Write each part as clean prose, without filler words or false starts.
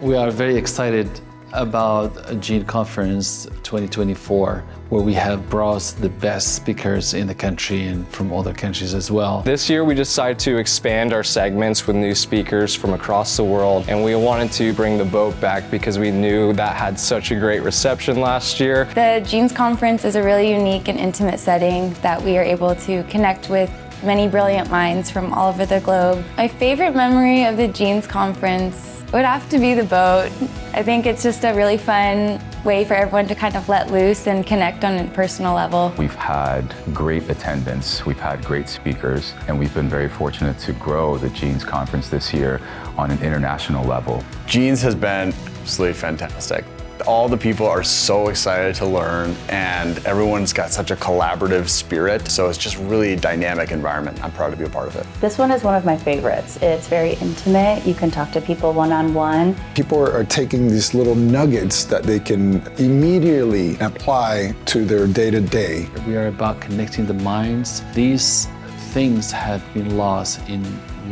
We are very excited about Gene Conference 2024, where we have brought the best speakers in the country and from other countries as well. This year we decided to expand our segments with new speakers from across the world, and we wanted to bring the boat back because we knew that had such a great reception last year. The Gene's Conference is a really unique and intimate setting that we are able to connect with many brilliant minds from all over the globe. My favorite memory of the Gene's Conference would have to be the boat. I think it's just a really fun way for everyone to kind of let loose and connect on a personal level. We've had great attendance, we've had great speakers, and we've been very fortunate to grow the Gene's Conference this year on an international level. Gene's has been absolutely fantastic. All the people are so excited to learn, and everyone's got such a collaborative spirit, so it's just really a dynamic environment. I'm proud to be a part of it. This one is one of my favorites. It's very intimate. You can talk to people one-on-one. People are taking these little nuggets that they can immediately apply to their day-to-day. We are about connecting the minds. These things have been lost in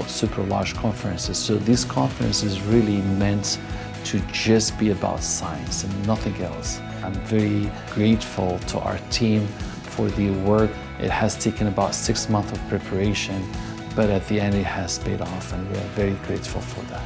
super large conferences, so this conference is really meant to just be about science and nothing else. I'm very grateful to our team for the work. It has taken about 6 months of preparation, but at the end it has paid off, and we are very grateful for that.